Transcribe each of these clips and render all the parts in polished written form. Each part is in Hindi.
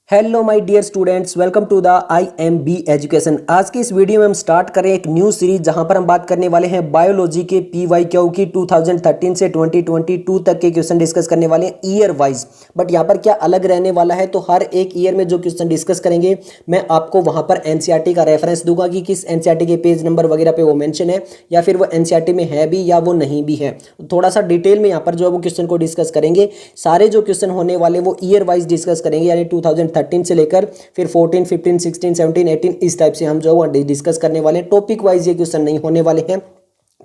Hello my dear students, welcome to the IMB education. आज की इस वीडियो में हम स्टार्ट करें एक न्यू सीरीज जहां पर हम बात करने वाले हैं बायोलॉजी के PYQ की 2013 से 2022 तक के क्वेश्चन डिस्कस करने वाले हैं ईयर वाइज। बट यहां पर क्या अलग रहने वाला है, तो हर एक ईयर में जो क्वेश्चन डिस्कस करेंगे मैं आपको वहां पर NCERT का रेफरेंस दूंगा कि किस NCERT के पेज नंबर वगैरह पे वो मेंशन है या फिर वो NCERT में है भी या वो नहीं भी है। थोड़ा सा डिटेल में यहाँ पर जो है वो क्वेश्चन को डिस्कस करेंगे। सारे जो क्वेश्चन होने वाले वो ईयर वाइज डिस्कस करेंगे, यानी 2013 से लेकर फिर 14, 15, 16, 17, 18 इस टाइप से हम जो है डिस्कस करने वाले हैं। टॉपिक वाइज ये क्वेश्चन नहीं होने वाले हैं।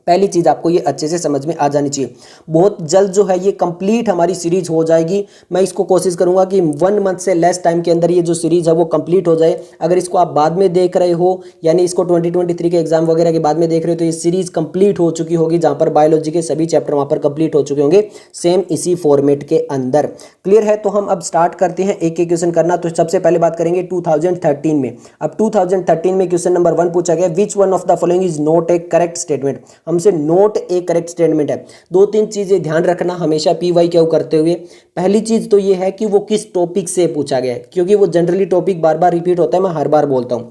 पहली चीज आपको ये अच्छे से समझ में आ जानी चाहिए। बहुत जल्द जो है ये कंप्लीट हमारी सीरीज हो जाएगी। मैं इसको कोशिश करूंगा कि 1 मंथ से लेस टाइम के अंदर ये जो सीरीज है वो कंप्लीट हो जाए। अगर इसको आप बाद में देख रहे हो, यानी इसको 2023 के एग्जाम वगैरह के बाद में देख रहे हो, तो ये सीरीज कंप्लीट हो चुकी होगी, जहां पर बायोलॉजी के सभी चैप्टर वहां पर कंप्लीट हो चुके होंगे, सेम इसी फॉर्मेट के अंदर। क्लियर है? तो हम अब स्टार्ट करते हैं एक एक क्वेश्चन करना। तो सबसे पहले बात करेंगे 2013 में। अब 2013 में क्वेश्चन नंबर 1 पूछा गया, विच one of the following is not A correct statement. हमसे नोट ए करेक्ट स्टेटमेंट है। 2-3 चीजें ध्यान रखना हमेशा PYQ करते हुए। पहली चीज तो ये है कि वो किस टॉपिक से पूछा गया है, क्योंकि वो जनरली टॉपिक बार बार रिपीट होता है, मैं हर बार बोलता हूं।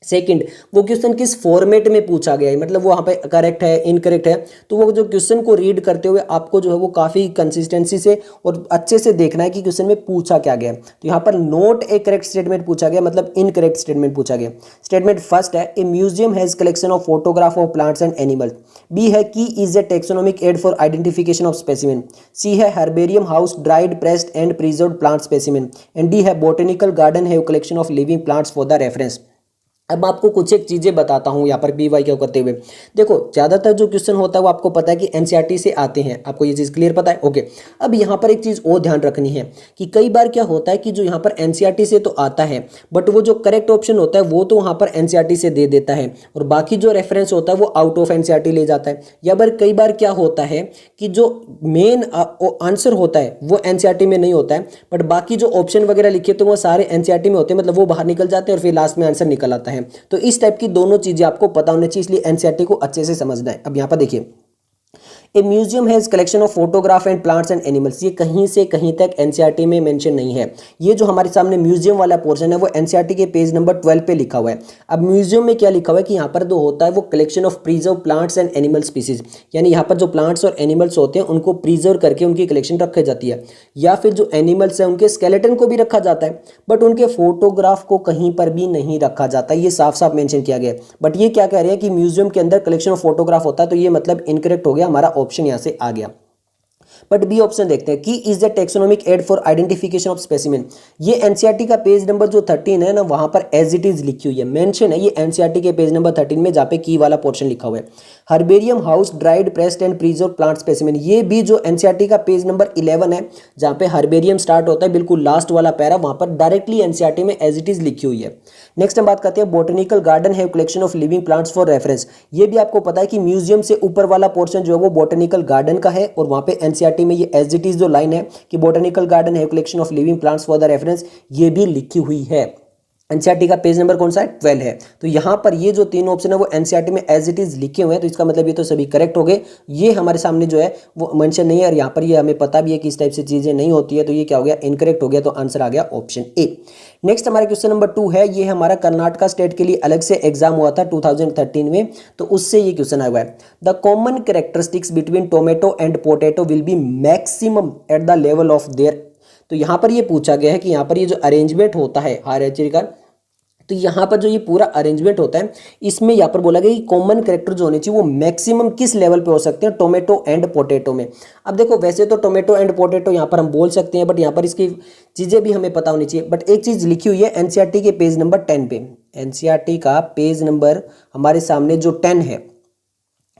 सेकंड, वो क्वेश्चन किस फॉर्मेट में पूछा गया है, मतलब वो वहाँ पे करेक्ट है, इनकरेक्ट है। तो वो जो क्वेश्चन को रीड करते हुए आपको जो है वो काफ़ी कंसिस्टेंसी से और अच्छे से देखना है कि क्वेश्चन में पूछा क्या गया है। तो यहाँ पर नोट ए करेक्ट स्टेटमेंट पूछा गया, मतलब इनकरेक्ट स्टेटमेंट पूछा गया। स्टेटमेंट फर्स्ट है, A museum has collection of photograph of plants and animals. B है, key is a taxonomic aid for identification of specimen. C है, herbarium house dried pressed and preserved plant specimen. And D है, botanical garden have collection of living plants for the reference. अब आपको कुछ एक चीजें बताता हूं यहाँ पर PYQ करते हुए। देखो, ज्यादातर जो क्वेश्चन होता है वो आपको पता है कि NCERT से आते हैं, आपको ये चीज क्लियर पता है। ओके, अब यहाँ पर एक चीज और ध्यान रखनी है कि कई बार क्या होता है कि जो यहाँ पर NCERT से तो आता है, बट वो जो करेक्ट ऑप्शन होता है वो तो वहाँ पर NCERT से दे देता है, और बाकी जो रेफरेंस होता है वो आउट ऑफ NCERT ले जाता है। या फिर कई बार क्या होता है कि जो मेन आंसर होता है वो NCERT में नहीं होता है, बट बाकी जो ऑप्शन वगैरह लिखे तो वो सारे NCERT में होते हैं, मतलब वो बाहर निकल जाते हैं और फिर लास्ट में आंसर निकल आता है। तो इस टाइप की दोनों चीजें आपको पता होनी चाहिए, इसलिए NCERT को अच्छे से समझना है। अब यहां पर देखिए, A museum has collection of photograph and plants and animals. ये कहीं से कहीं तक NCERT में मेंशन नहीं है। ये जो हमारे सामने म्यूजियम वाला पोर्शन है वो NCERT के पेज नंबर 12 पे लिखा हुआ है। अब म्यूजियम में क्या लिखा हुआ है कि यहाँ पर जो होता है वो collection of preserve plants and animal species, यानी यहाँ पर जो प्लांट्स और एनिमल्स होते हैं उनको प्रिजर्व करके उनकी कलेक्शन रखी जाती है, या फिर जो एनिमल्स है उनके स्केलेटन को भी रखा जाता है, बट उनके फोटोग्राफ को कहीं पर भी नहीं रखा जाता। ये साफ साफ मेंशन किया गया है। बट ये क्या कह रहे हैं कि म्यूजियम के अंदर कलेक्शन ऑफ फोटोग्राफ होता है, तो ये मतलब इनकरेक्ट हो गया, हमारा ऑप्शन यहां से आ गया। बट बी ऑप्शन देखते हैं, key is the taxonomic aid for identification of specimen. ये NCERT का पेज नंबर जो 13 है ना, वहां पर एज इट इज लिखी हुई है, मेंशन है ये NCERT के पेज नंबर 13 में, जहां पे की वाला पोर्शन लिखा हुआ है। Herbarium house dried pressed and preserve plant specimen, ये भी जो NCERT का पेज नंबर 11 है, जहां पे हर्बेरियम स्टार्ट होता है, बिल्कुल लास्ट वाला पैरा, वहां पर डायरेक्टली NCERT में एज इट इज लिखी हुई है। नेक्स्ट हम बात करते हैं, botanical garden have collection of living plants for reference. ये भी आपको पता है कि म्यूजियम से ऊपर वाला पोर्शन जो है वो बोटेनिकल गार्डन का है, और वहां पे NCERT में ये एज इट इज जो लाइन है कि botanical garden have collection of living plants for the reference, ये भी लिखी हुई है। NCERT का पेज नंबर कौन सा है? 12 है। तो यहां पर ये जो 3 ऑप्शन है वो NCERT में एज इट इज लिखे हुए हैं, तो इसका मतलब ये तो सभी करेक्ट हो गए। ये हमारे सामने जो है वो मेंशन नहीं है, और यहाँ पर ये हमें पता भी है कि इस टाइप से चीजें नहीं होती है, तो ये क्या हो गया? इनकरेक्ट हो गया। तो आंसर आ गया ऑप्शन ए। नेक्स्ट हमारा क्वेश्चन नंबर 2 है, ये हमारा कर्नाटका स्टेट के लिए अलग से एग्जाम हुआ था 2013 में, तो उससे ये क्वेश्चन आया हुआ है। The common characteristics between tomato and potato will be maximum at the level of their. तो यहाँ पर ये पूछा गया है कि यहाँ पर ये जो अरेंजमेंट होता है हायरार्ची का, तो यहाँ पर जो ये पूरा अरेंजमेंट होता है, इसमें यहाँ पर बोला गया कि कॉमन कैरेक्टर जो होने चाहिए वो मैक्सिमम किस लेवल पे हो सकते हैं टोमेटो एंड पोटैटो में। अब देखो, वैसे तो टोमेटो एंड पोटैटो यहाँ पर हम बोल सकते हैं, बट यहाँ पर इसकी चीज़ें भी हमें पता होनी चाहिए। बट एक चीज़ लिखी हुई है NCERT के पेज नंबर 10 पे, NCERT का पेज नंबर हमारे सामने जो 10 है,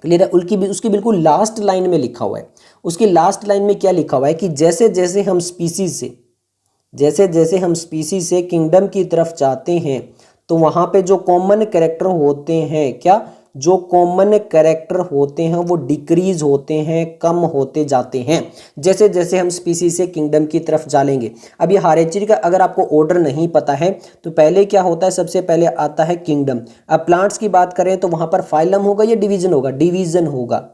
क्लियर है, उसकी बिल्कुल लास्ट लाइन में लिखा हुआ है। उसकी लास्ट लाइन में क्या लिखा हुआ है कि जैसे जैसे हम स्पीसीज से किंगडम की तरफ जाते हैं, तो वहां पे जो कॉमन कैरेक्टर होते हैं, क्या जो कॉमन कैरेक्टर होते हैं वो डिक्रीज होते हैं, कम होते जाते हैं, जैसे जैसे हम स्पीसीज से किंगडम की तरफ जाएंगे। अब ये हायरार्ची का अगर आपको ऑर्डर नहीं पता है, तो पहले क्या होता है, सबसे पहले आता है किंगडम। अब प्लांट्स की बात करें तो वहां पर फाइलम होगा या डिवीजन होगा? डिवीजन होगा,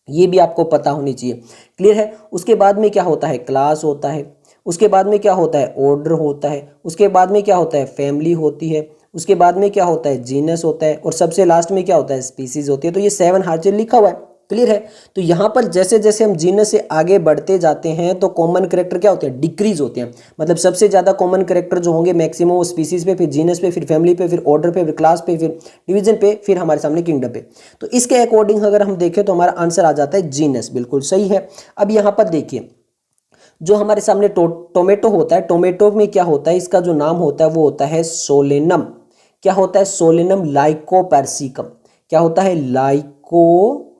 ये भी आपको पता होनी चाहिए। क्लियर है? उसके बाद में क्या होता है? क्लास होता है। उसके बाद में क्या होता है, ऑर्डर होता है, उसके बाद में क्या होता है, फैमिली होती है, उसके बाद में क्या होता है, जीनस होता है, और सबसे लास्ट में क्या होता है, स्पीसीज होती है। तो ये 7 हार्चर लिखा हुआ है, क्लियर है। तो यहाँ पर जैसे जैसे हम जीनस से आगे बढ़ते जाते हैं तो कॉमन करेक्टर क्या होते हैं, डिक्रीज होते हैं। मतलब सबसे ज्यादा कॉमन करेक्टर जो होंगे मैक्सिमम वो स्पीसीज पे, फिर जीनस पे, फिर फैमिली पे, फिर ऑर्डर पे, फिर क्लास पे, फिर डिवीजन पे, फिर हमारे सामने किंगडम पे। तो इसके अकॉर्डिंग अगर हम देखें तो हमारा आंसर आ जाता है जीनस, बिल्कुल सही है। अब यहाँ पर देखिए जो हमारे सामने टोमेटो होता है, टोमेटो में क्या होता है, इसका जो नाम होता है वो होता है सोलेनम। क्या होता है, सोलेनम लाइकोपर्सिकम। क्या होता है, लाइकोपर्सिकम,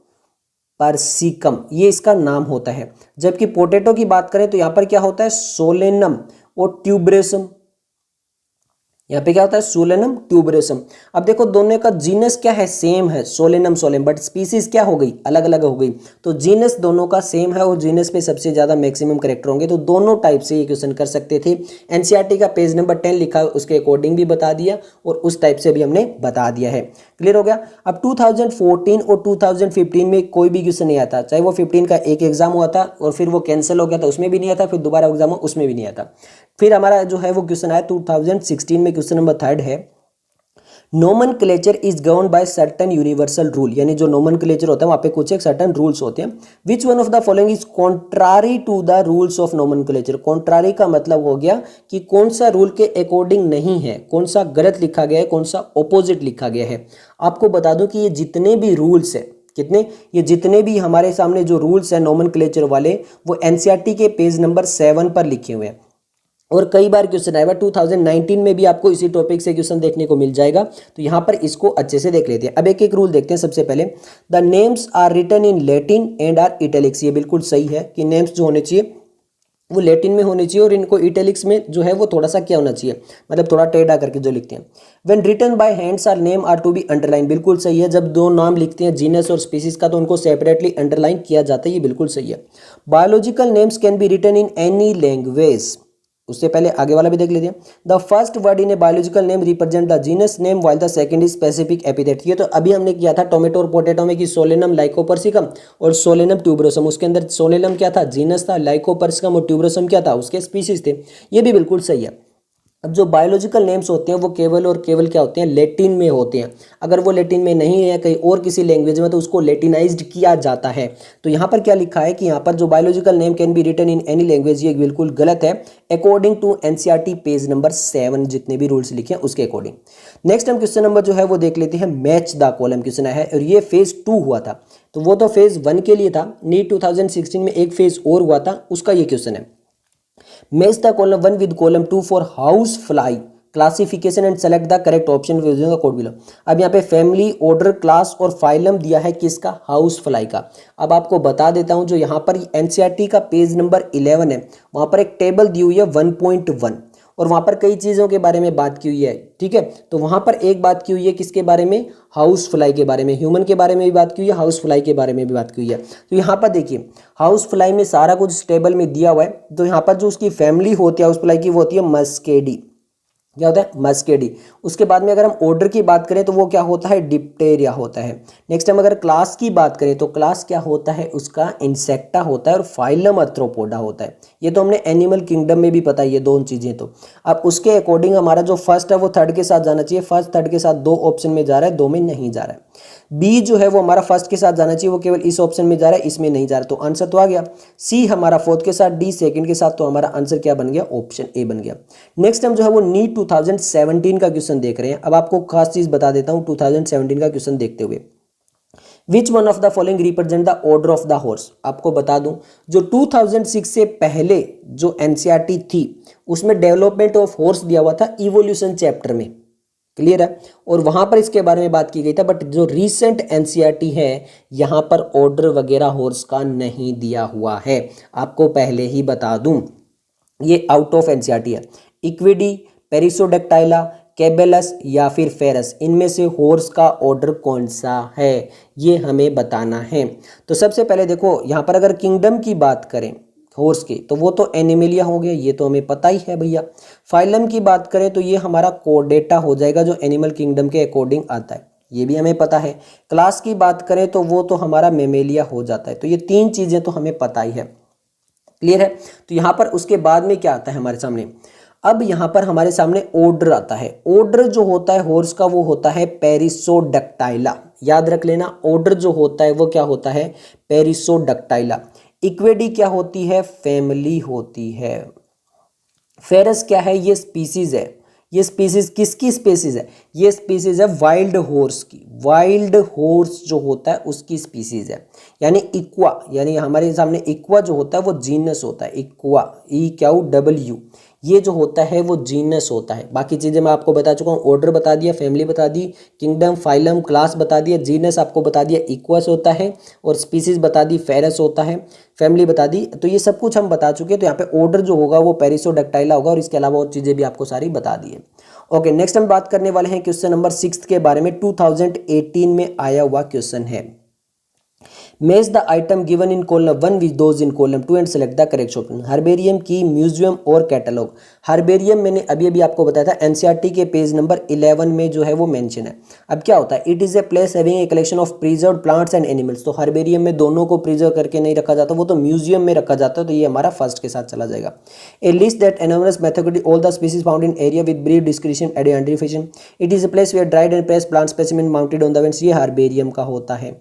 ये इसका नाम होता है। जबकि पोटैटो की बात करें तो यहां पर क्या होता है, सोलेनम और ट्यूबरेसम। यहाँ पे क्या होता है, सोलेनम ट्यूबरेसम। अब देखो दोनों का जीनस क्या है, सेम है, सोलेनम सोलेम, बट स्पीसीज क्या हो गई, अलग अलग हो गई। तो जीनस दोनों का सेम है और जीनस पे सबसे ज्यादा मैक्सिमम करेक्टर होंगे। तो दोनों टाइप से ये क्वेश्चन कर सकते थे। एनसीईआरटी का पेज नंबर 10 लिखा है, उसके अकॉर्डिंग भी बता दिया और उस टाइप से भी हमने बता दिया है। क्लियर हो गया। अब 2014 और 2015 में कोई भी क्वेश्चन नहीं आता, चाहे वो 15 का एक एग्जाम हुआ था और फिर वो कैंसिल हो गया था, उसमें भी नहीं आता, फिर दोबारा एग्जाम हुआ उसमें भी नहीं आता। फिर हमारा जो है वो क्वेश्चन आया 2016 में, क्वेश्चन नंबर 3 है, nomenclature is govern by certain universal rule. यानी जो नोमेनक्लेचर होता है वहां पे कुछ एक सर्टेन रूल्स होते हैं। Which one of the following is contrary to the rules of nomenclature. Contrary का मतलब हो गया कि कौन सा रूल के अकॉर्डिंग नहीं है, कौन सा गलत लिखा गया है, कौन सा ऑपोजिट लिखा गया है। आपको बता दूं कि ये जितने भी रूल्स है, कितने, ये जितने भी हमारे सामने जो रूल्स है नोमेनक्लेचर वाले, वो एनसीईआरटी के पेज नंबर 7 पर लिखे हुए हैं। और कई बार क्वेश्चन आएगा, 2019 में भी आपको इसी टॉपिक से क्वेश्चन देखने को मिल जाएगा। तो यहाँ पर इसको अच्छे से देख लेते हैं। अब एक एक रूल देखते हैं। सबसे पहले, the names are written in Latin and are italics. ये बिल्कुल सही है कि नेम्स जो होने चाहिए वो लैटिन में होने चाहिए और इनको इटैलिक्स में जो है वो थोड़ा सा क्या होना चाहिए, मतलब थोड़ा टेढ़ा करके जो लिखते हैं। When written by hands are name are to be underline. बिल्कुल सही है। जब दो नाम लिखते हैं जीनस और स्पीसीज का तो उनको सेपरेटली अंडरलाइन किया जाता है, ये बिल्कुल सही है। Biological names can be written in any language. उससे पहले आगे वाला भी देख लेते हैं। The first word in a biological name represent the genus name while the second is specific epithet. ये तो अभी हमने किया था टोमेटो और पोटैटो में कि सोलेनम लाइकोपर्सिकम और सोलेनम ट्यूबरोसम। उसके अंदर सोलेनम क्या था, जीनस था, लाइकोपर्सिकम और ट्यूबरोसम क्या था, उसके स्पीसीज थे। ये भी बिल्कुल सही है। अब जो बायोलॉजिकल नेम्स होते हैं वो केवल और केवल क्या होते हैं, लैटिन में होते हैं। अगर वो लैटिन में नहीं है कहीं और किसी लैंग्वेज में तो उसको लैटिनाइज्ड किया जाता है। तो यहाँ पर क्या लिखा है कि यहाँ पर जो biological name can be written in any language, ये बिल्कुल गलत है according to NCERT page number 7, जितने भी रूल्स लिखे हैं उसके अकॉर्डिंग। नेक्स्ट हम क्वेश्चन नंबर जो है वो देख लेते हैं। मैच द कॉलम क्वेश्चन है और ये फेज 2 हुआ था, तो वो तो फेज 1 के लिए था। नीट 2016 में एक फेज और हुआ था, उसका ये क्वेश्चन है। Match the column 1 with column 2 for house fly classification and select the correct option using the code below. अब यहाँ पे फैमिली, ऑर्डर, क्लास और फाइलम दिया है किसका, हाउस फ्लाई का। अब आपको बता देता हूँ जो यहाँ पर एनसीईआरटी का पेज नंबर 11 है, वहाँ पर एक टेबल दी हुई है 1.1 और वहाँ पर कई चीज़ों के बारे में बात की हुई है। ठीक है, तो वहाँ पर एक बात की हुई है किसके बारे में, हाउस फ्लाई के बारे में। ह्यूमन के बारे में भी बात की हुई है, हाउस फ्लाई के बारे में भी बात की हुई है। तो यहाँ पर देखिए हाउस फ्लाई में सारा कुछ इस टेबल में दिया हुआ है। तो यहाँ पर जो उसकी फैमिली होती है हाउस फ्लाई की वो होती है मस्केडी। क्या होता है, मस्केडी। उसके बाद में अगर हम ऑर्डर की बात करें तो वो क्या होता है, डिप्टेरिया होता है। नेक्स्ट हम अगर क्लास की बात करें तो क्लास क्या होता है उसका, इंसेक्टा होता है और फाइलम आर्थ्रोपोडा होता है। ये तो हमने एनिमल किंगडम में भी पता है ये दोनों चीजें। तो अब उसके अकॉर्डिंग हमारा जो फर्स्ट है वो थर्ड के साथ जाना चाहिए। फर्स्ट थर्ड के साथ 2 ऑप्शन में जा रहा है, 2 में नहीं जा रहा है। बी जो है वो हमारा फर्स्ट के साथ जाना चाहिए, वो केवल इस ऑप्शन में जा रहा है, इसमें नहीं जा रहा। तो आंसर तो आ गया। सी हमारा फोर्थ के साथ, डी सेकंड के साथ, तो हमारा आंसर क्या बन गया, ऑप्शन ए बन गया। नेक्स्ट हम जो है वो नीट 2017 का क्वेश्चन देख रहे हैं। अब आपको खास चीज बता देता हूं 2017 का क्वेश्चन देखते हुए। विच one of the following represent the order of the horse. आपको बता दूं जो 2006 से पहले जो एनसीईआरटी थी उसमें डेवलपमेंट ऑफ हॉर्स दिया हुआ था इवोल्यूशन चैप्टर में। क्लियर है, और वहां पर इसके बारे में बात की गई था। बट जो रीसेंट एनसीईआरटी है यहां पर ऑर्डर वगैरह हॉर्स का नहीं दिया हुआ है। आपको पहले ही बता दूं ये आउट ऑफ एनसीईआरटी है। इक्विडी, पेरिसोडक्टाइला, केबेलस या फिर फेरस, इनमें से हॉर्स का ऑर्डर कौन सा है ये हमें बताना है। तो सबसे पहले देखो यहाँ पर अगर किंगडम की बात करें हॉर्स की तो वो तो एनिमेलिया हो गया, ये तो हमें पता ही है भैया। फाइलम की बात करें तो ये हमारा कोडेटा हो जाएगा जो एनिमल किंगडम के अकॉर्डिंग आता है, ये भी हमें पता है। क्लास की बात करें तो वो तो हमारा मेमेलिया हो जाता है। तो ये 3 चीजें तो हमें पता ही है। क्लियर है। तो यहाँ पर उसके बाद में क्या आता है हमारे सामने, अब यहाँ पर हमारे सामने ओडर आता है। ओडर जो होता है हॉर्स का वो होता है पेरिसोडक्टाइला, याद रख लेना। ओडर जो होता है वो क्या होता है, पेरिसोडक्टाइला। इक्वेडी क्या होती है, फैमिली होती है। फेरस क्या है, ये स्पीसीज है। ये स्पीसीज किसकी स्पीसीज है, ये स्पीसीज है वाइल्ड हॉर्स की। वाइल्ड हॉर्स जो होता है उसकी स्पीसीज है, यानी इक्वा, यानी हमारे सामने इक्वा जो होता है वो जीनस होता है। इक्वा EQW, ये जो होता है वो जीनस होता है। बाकी चीज़ें मैं आपको बता चुका हूँ, ऑर्डर बता दिया, फैमिली बता दी, किंगडम, फाइलम, क्लास बता दिया, जीनस आपको बता दिया इक्वस होता है, और स्पीसीज बता दी फेरस होता है, फैमिली बता दी। तो ये सब कुछ हम बता चुके हैं। तो यहाँ पे ऑर्डर जो होगा वो पेरिसोडक्टाइला होगा, और इसके अलावा और चीज़ें भी आपको सारी बता दी है। ओके, नेक्स्ट हम बात करने वाले हैं क्वेश्चन नंबर 6 के बारे में। 2018 में आया हुआ क्वेश्चन है। Match the item given in column 1 with those in column 2 and select the correct option. Herbarium की म्यूजियम और कैटलॉग। हर्बेरियम मैंने अभी अभी आपको बताया था, एनसीईआरटी के पेज नंबर 11 में जो है वो मेंशन है। अब क्या होता है, it is a place having a collection of preserve plants and animals. तो हर्बेरियम में दोनों को प्रिजर्व करके नहीं रखा जाता, वो तो म्यूजियम में रखा जाता है। तो ये हमारा फर्स्ट के साथ चला जाएगा। A list that enumerates methodically all the species found in area with brief description identification. It is a place where dried and press plant specimen mounted on the vents. ये हर्बेरियम का होता है।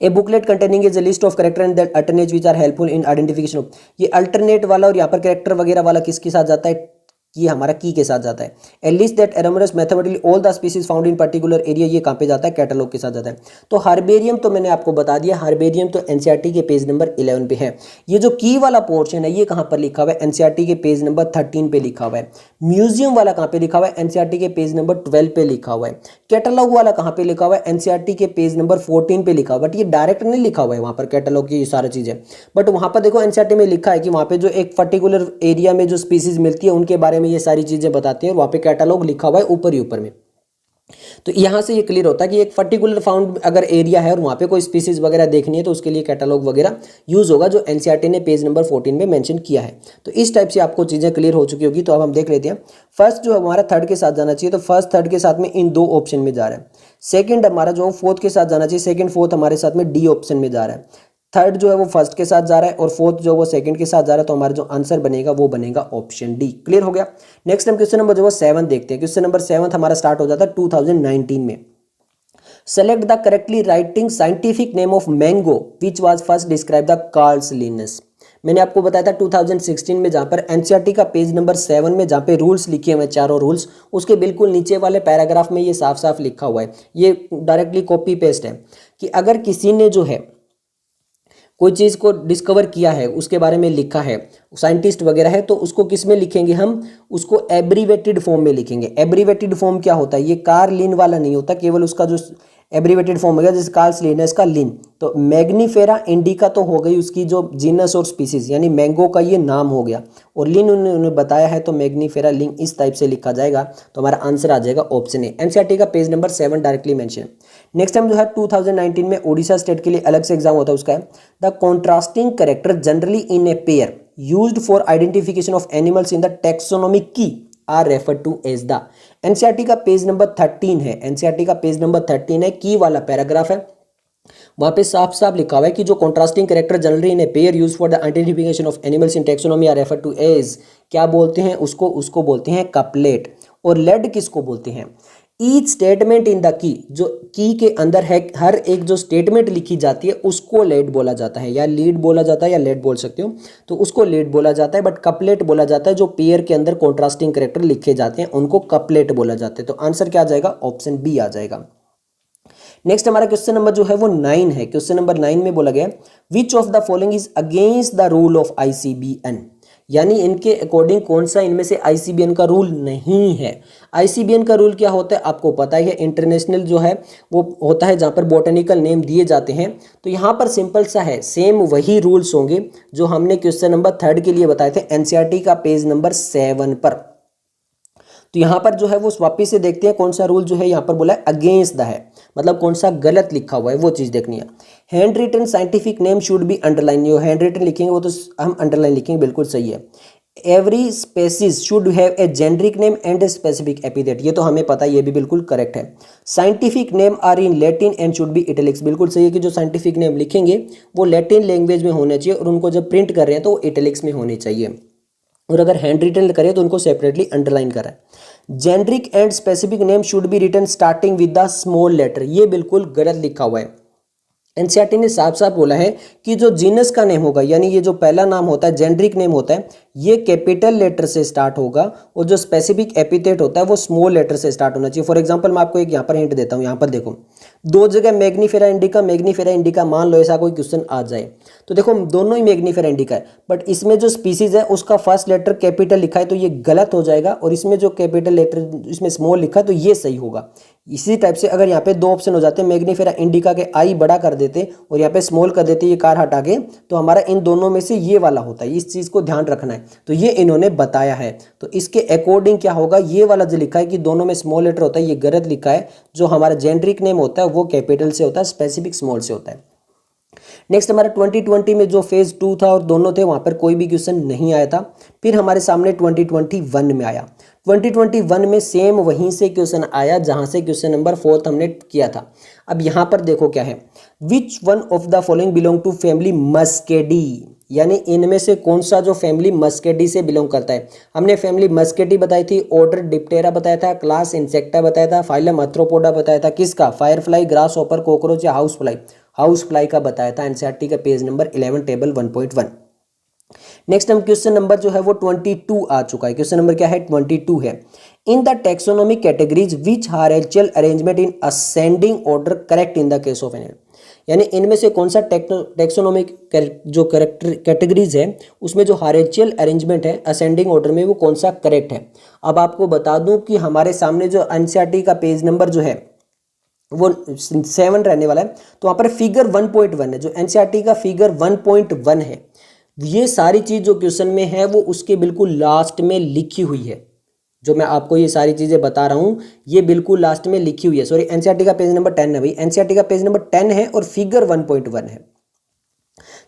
A booklet containing is a list of character and that alternate which are helpful in identification of. ये अल्टरनेट वाला और यहाँ पर करेक्टर वगैरह वाला किसके साथ जाता है, ये हमारा की के साथ जाता है। A list that enumerates mathematically all the species found in particular area, ये कहाँ पे जाता है, कैटलॉग के साथ जाता है। तो हर्बेरियम तो मैंने आपको बता दिया, हर्बेरियम तो एनसीईआरटी के पेज नंबर 11 पे है। ये जो की वाला पोर्शन है ये कहाँ पर लिखा हुआ है, एनसीईआरटी के पेज नंबर 13 पे लिखा हुआ है। म्यूजियम वाला कहाँ पे लिखा हुआ है, एनसीईआरटी के पेज नंबर 12 पे लिखा हुआ है। कैटलॉग वाला कहाँ पे लिखा हुआ है, एनसीईआरटी के पेज नंबर 14 पे लिखा हुआ है। बट ये डायरेक्ट नहीं लिखा हुआ है वहाँ पर कैटलॉग की सारी चीज़ें, बट वहाँ पर देखो एनसीईआरटी में लिखा है कि वहाँ पे जो एक पर्टिकुलर एरिया में जो स्पीसीज मिलती है उनके बारे में ये सारी चीज़ें बताते हैं, और वहाँ पे कैटलॉग लिखा हुआ है ऊपर ही ऊपर में। तो यहाँ से ये क्लियर होता है कि एक पर्टिकुलर फाउंड अगर एरिया है और वहाँ पे कोई स्पीसीज वगैरह देखनी है तो उसके लिए कैटलॉग वगैरह यूज होगा, जो एनसीईआरटी ने पेज नंबर 14 में मेंशन किया है। तो इस टाइप से आपको चीज़ें क्लियर हो चुकी होगी। तो अब हम देख लेते हैं, फर्स्ट जो हमारा थर्ड के साथ जाना चाहिए, तो फर्स्ट थर्ड के साथ में इन दो ऑप्शन में जा रहा है। सेकंड हमारा जो फोर्थ के साथ जाना चाहिए, सेकंड फोर्थ हमारे साथ में डी ऑप्शन में जा रहा है। थर्ड जो है वो फर्स्ट के साथ जा रहा है और फोर्थ जो वो सेकंड के साथ जा रहा है। तो हमारा जो आंसर बनेगा वो बनेगा ऑप्शन डी। क्लियर हो गया। नेक्स्ट हम क्वेश्चन नंबर जो है 7 देखते हैं। क्वेश्चन नंबर 7 हमारा स्टार्ट हो जाता है 2019 में। Select the correctly writing scientific name of mango which was first describe the Carl's Linus. मैंने आपको बताया था 2016 में, जहाँ पर एनसीईआरटी का पेज नंबर 7 में जहाँ पे रूल्स लिखे हुए हैं, चारों रूल्स, उसके बिल्कुल नीचे वाले पैराग्राफ में ये साफ साफ लिखा हुआ है। ये डायरेक्टली कॉपी पेस्ट है कि अगर किसी ने जो है कोई चीज़ को डिस्कवर किया है, उसके बारे में लिखा है, साइंटिस्ट वगैरह है, तो उसको किस में लिखेंगे हम, उसको एब्रीवेटेड फॉर्म में लिखेंगे। एब्रीवेटेड फॉर्म क्या होता है, ये कार लिन वाला नहीं होता, केवल उसका जो एब्रीवेटेड फॉर्म हो गया, जैसे कार्ल्स लिनस का लिन। तो मैग्नीफेरा इंडिका तो हो गई उसकी जो जीनस और स्पीसीज, यानी मैंगो का ये नाम हो गया, और लिन उन्होंने बताया है तो मैग्नीफेरा लिन इस टाइप से लिखा जाएगा। तो हमारा आंसर आ जाएगा ऑप्शन ए। एनसीईआरटी का page number 7 directly mention. Next time जो है 2019 में ओडिशा स्टेट के लिए अलग से एग्जाम होता है, उसका है the contrasting character generally in a pair used for identification of animals in the taxonomic key are refer to as the. NCERT का पेज नंबर 13 है, एनसीईआरटी का पेज नंबर 13 है, की वाला पैराग्राफ है। वहां पे साफ साफ लिखा हुआ है कि जो contrasting character generally in a pair use for the identification of animals in taxonomy are refer to as, क्या बोलते हैं उसको बोलते हैं कपलेट। और लेड किसको बोलते हैं, each statement in the key, जो की के अंदर है हर एक जो स्टेटमेंट लिखी जाती है उसको लेड बोला जाता है, या लीड बोला जाता है, या लेड बोल सकते हो, तो उसको लेड बोला जाता है। बट कपलेट बोला जाता है जो पेयर के अंदर कॉन्ट्रास्टिंग कैरेक्टर लिखे जाते हैं उनको कपलेट बोला जाता है। तो आंसर क्या आ जाएगा, ऑप्शन बी आ जाएगा। नेक्स्ट हमारा क्वेश्चन नंबर जो है वो 9 है। क्वेश्चन नंबर 9 में बोला गया which of the following is against the rule of ICBN, यानी इनके अकॉर्डिंग कौन सा इनमें से आईसीबीएन का रूल नहीं है। आईसीबीएन का रूल क्या होता है आपको पता ही है, इंटरनेशनल जो है वो होता है जहाँ पर बॉटनिकल नेम दिए जाते हैं। तो यहाँ पर सिंपल सा है, सेम वही रूल्स होंगे जो हमने क्वेश्चन नंबर 3 के लिए बताए थे एनसीईआरटी का पेज नंबर 7 पर। तो यहाँ पर जो है वो वापिस से देखते हैं कौन सा रूल जो है यहाँ पर बोला है अगेंस्ट द है, मतलब कौन सा गलत लिखा हुआ है वो चीज़ देखनी है। Hand written scientific name should be underline, जो हैंड रिटन लिखेंगे वो तो हम अंडरलाइन लिखेंगे, बिल्कुल सही है। Every species should have a generic name and a specific epithet, ये तो हमें पता है, ये भी बिल्कुल करेक्ट है। Scientific name are in Latin and should be italics, बिल्कुल सही है कि जो साइंटिफिक नेम लिखेंगे वो लैटिन लैंग्वेज में होना चाहिए और उनको जब प्रिंट कर रहे हैं तो वो इटैलिक्स में होने चाहिए, और अगर हैंड रिटन करें तो उनको सेपरेटली अंडरलाइन करें। Generic and specific name should be written starting with the small letter, ये बिल्कुल गलत लिखा हुआ है। एनसीईआरटी ने साफ साफ बोला है कि जो जीनस का नेम होगा, यानी ये जो पहला नाम होता है जेनरिक नेम होता है, ये कैपिटल लेटर से स्टार्ट होगा, और जो स्पेसिफिक एपिथेट होता है वो स्मॉल लेटर से स्टार्ट होना चाहिए। फॉर एग्जांपल मैं आपको एक यहाँ पर हिंट देता हूँ, यहाँ पर देखो दो जगह मैग्नीफेरा इंडिका मान लो ऐसा कोई क्वेश्चन आ जाए तो देखो दोनों ही मैग्नीफेरा इंडिका है, बट इसमें जो स्पीसीज है उसका फर्स्ट लेटर कैपिटल लिखा है तो ये गलत हो जाएगा, और इसमें जो कैपिटल लेटर इसमें स्मॉल लिखा है तो ये सही होगा। इसी टाइप से अगर यहाँ पे दो ऑप्शन हो जाते, मैग्नीफेरा इंडिका के आई बड़ा कर देते और यहाँ पे स्मॉल कर देते ये कार हटा के, तो हमारा इन दोनों में से ये वाला होता है, इस चीज़ को ध्यान रखना है। तो ये इन्होंने बताया है, तो इसके अकॉर्डिंग क्या होगा, ये वाला जो लिखा है कि दोनों में स्मॉल लेटर होता है ये गलत लिखा है। जो हमारा जेनरिक नेम होता है वो कैपिटल से होता है, स्पेसिफिक स्मॉल से होता है। नेक्स्ट हमारा 2020 में जो फेज 2 था और दोनों थे वहां पर कोई भी क्वेश्चन नहीं आया था। फिर हमारे सामने 2021 में आया। 2021 में सेम वहीं से क्वेश्चन आया जहां से क्वेश्चन नंबर 4 हमने किया था। अब यहां पर देखो क्या है, which one of the following belong to family Muscidae, यानी इनमें से कौन सा जो फैमिली मस्केडी से बिलोंग करता है। हमने फैमिली मस्केडी बताई थी, ऑर्डर डिप्टेरा बताया था, क्लास इंसेक्टा बताया था, फाइलम आर्थ्रोपोडा बताया था, किसका, फायरफ्लाई, ग्रास हॉपर, कॉकरोच या हाउस फ्लाई का बताया था। एनसीईआरटी का पेज नंबर 11 टेबल 1.1। नेक्स्ट हम क्वेश्चन नंबर जो है वो 22 आ चुका है। क्वेश्चन नंबर क्या है, 22 है। In the taxonomic categories which hierarchical arrangement in ascending order correct in the case of an, यानी इनमें से कौन सा टेक्सोनोमिक जो कैटेगरीज है उसमें जो हायरार्चिकल अरेंजमेंट है असेंडिंग ऑर्डर में वो कौन सा करेक्ट है। अब आपको बता दूं कि हमारे सामने जो एनसीईआरटी का पेज नंबर जो है वो 7 रहने वाला है, तो वहाँ पर फिगर 1.1 है, जो एनसीईआरटी का फिगर 1.1 है। ये सारी चीज़ जो क्वेश्चन में है वो उसके बिल्कुल लास्ट में लिखी हुई है। जो मैं आपको ये सारी चीज़ें बता रहा हूँ ये बिल्कुल लास्ट में लिखी हुई है। सॉरी, एनसीईआरटी का पेज नंबर 10 है भाई, एनसीईआरटी का पेज नंबर 10 है और फिगर 1.1 है।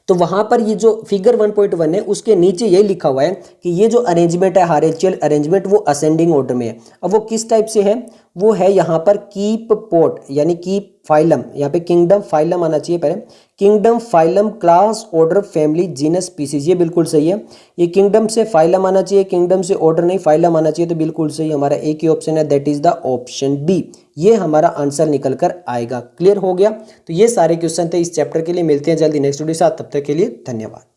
तो वहां पर ये जो फिगर 1.1 है उसके नीचे ये लिखा हुआ है कि ये जो अरेंजमेंट है हायरार्चिकल अरेंजमेंट वो असेंडिंग ऑर्डर में है। अब वो किस टाइप से है, वो है यहाँ पर कीप पोर्ट यानी कीप फाइलम, यहाँ पे किंगडम फाइलम आना चाहिए पहले, kingdom phylum class order family genus species, ये बिल्कुल सही है। ये किंगडम से फाइलम आना चाहिए, किंगडम से ऑर्डर नहीं फाइलम आना चाहिए, तो बिल्कुल सही हमारा एक ही ऑप्शन है, that is the option B. ये हमारा आंसर निकल कर आएगा। क्लियर हो गया। तो ये सारे क्वेश्चन थे इस चैप्टर के लिए। मिलते हैं जल्दी नेक्स्ट वीडियो के साथ, तब तक के लिए धन्यवाद।